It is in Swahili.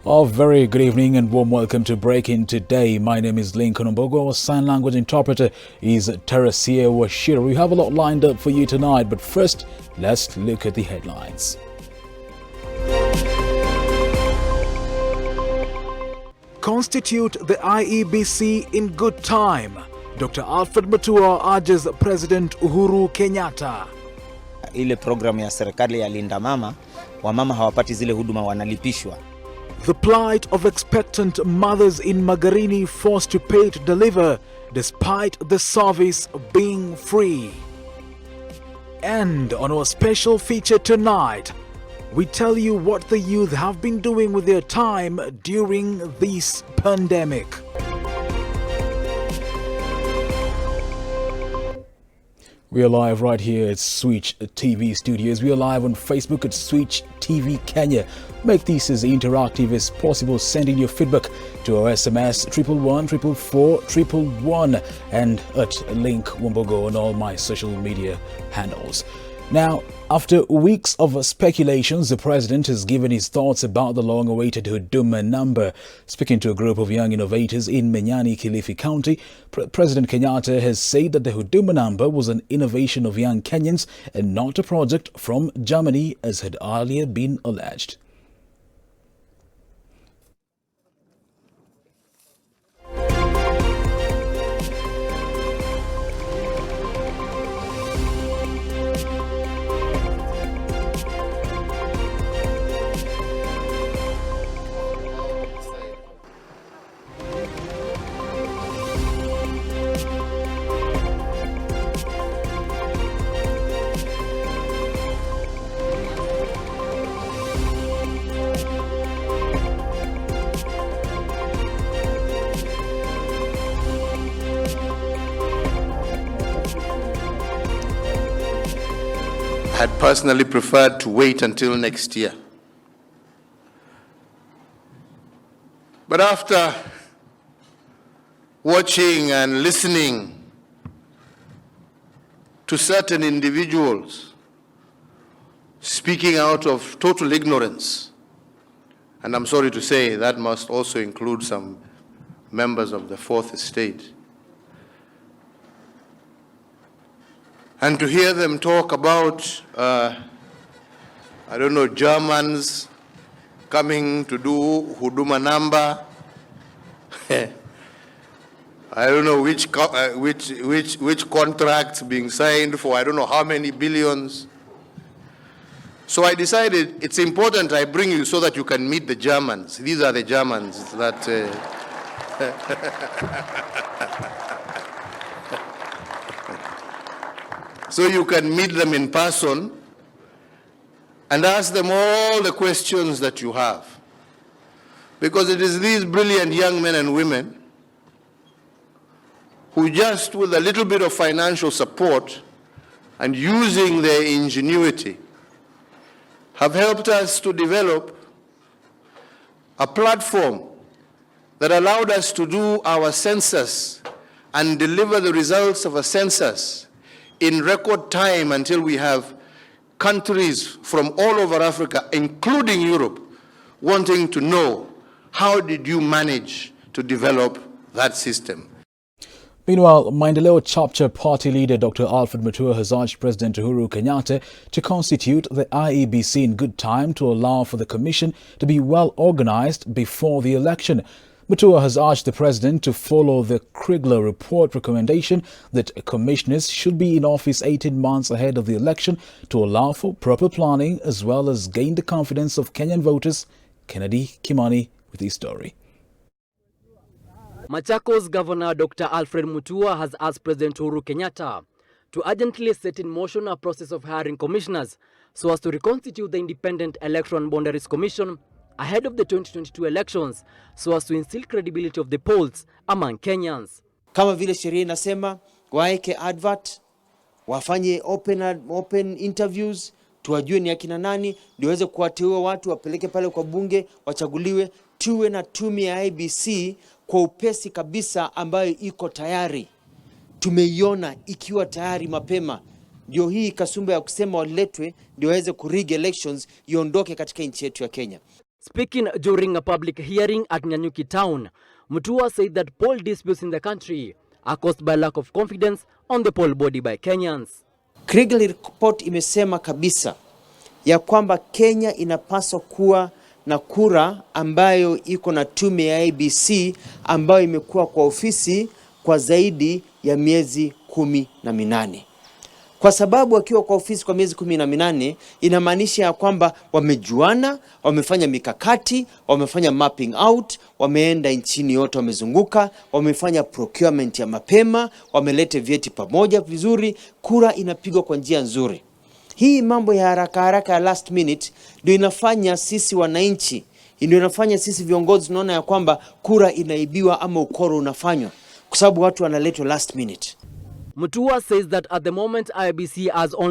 A very good evening and warm welcome to Breaking Today. My name is Lincoln Ombogo. Our sign language interpreter is Teresia Washira. We have a lot lined up for you tonight, but first, let's look at the headlines. Constitute the IEBC in good time. Dr. Alfred Mutua urges President Uhuru Kenyatta. Ile programu ya serikali ya Linda Mama, wamama hawapati zile huduma, wanalipishwa. The plight of expectant mothers in Magarini forced to pay to deliver despite the service being free. And on our special feature tonight, we tell you what the youth have been doing with their time during this pandemic. We are live right here at Switch TV Studios. We are live on Facebook at Switch TV Kenya. Make this as interactive as possible. Send in your feedback to our SMS 111 and at Link Wombogo on all my social media handles. Now, after weeks of speculations, the president has given his thoughts about the long-awaited Huduma number. Speaking to a group of young innovators in Menyani, Kilifi County, President Kenyatta has said that the Huduma number was an innovation of young Kenyans and not a project from Germany, as had earlier been alleged. Had personally preferred to wait until next year. But after watching and listening to certain individuals speaking out of total ignorance, and I'm sorry to say that must also include some members of the Fourth Estate, and to hear them talk about, Germans coming to do Huduma number. I don't know which contracts being signed for I don't know how many billions. So I decided it's important I bring you so that you can meet the Germans. These are the Germans that... So you can meet them in person and ask them all the questions that you have. Because it is these brilliant young men and women who just with a little bit of financial support and using their ingenuity have helped us to develop a platform that allowed us to do our census and deliver the results of a census in record time until we have countries from all over Africa, including Europe, wanting to know how did you manage to develop that system. Meanwhile, Maendeleo Chapter Party leader Dr. Alfred Mutua has urged President Uhuru Kenyatta to constitute the IEBC in good time to allow for the commission to be well organized before the election. Mutua has urged the president to follow the Kriegler report recommendation that commissioners should be in office 18 months ahead of the election to allow for proper planning as well as gain the confidence of Kenyan voters. Kennedy Kimani with his story. Machakos Governor Dr. Alfred Mutua has asked President Uhuru Kenyatta to urgently set in motion a process of hiring commissioners so as to reconstitute the Independent Electoral and Boundaries Commission ahead of the 2022 elections so as to instill credibility of the polls among Kenyans. Kama vile sheria inasema, waeke advert, wafanye open interviews, tuwajue ni akina nani, ndio waweze kuwateua watu wapeleke pale kwa bunge, wachaguliwe, tuwe na tume ya IEBC kwa upesi kabisa ambayo iko tayari. Tumeiona ikiwa tayari mapema. Ndio hii kasumba ya kusema waletwe ndio waweze kurig elections iondoke katika nchi yetu ya Kenya. Speaking during a public hearing at Nyanyuki town, Mutua said that poll disputes in the country are caused by lack of confidence on the poll body by Kenyans. Kriegel report imesema kabisa ya kwamba Kenya inapaswa kuwa na kura ambayo iko na tume ya IEBC ambayo imekuwa kwa ofisi kwa zaidi ya miezi 18. Kwa sababu wakiwa kwa ofisi kwa miezi 18 inamaanisha ya kwamba wamejuana, wamefanya mikakati, wamefanya mapping out, wameenda nchini yote, wamezunguka, wamefanya procurement ya mapema, wamelete vyeti pamoja vizuri, kura inapigwa kwa njia nzuri. Hii mambo ya haraka haraka ya last minute ndio inafanya sisi wananchi, ndio inafanya sisi viongozi tunaona ya kwamba kura inaibiwa ama ukoro unafanywa kwa sababu watu wanaletwa last minute. Mutua says that at the moment IEBC has only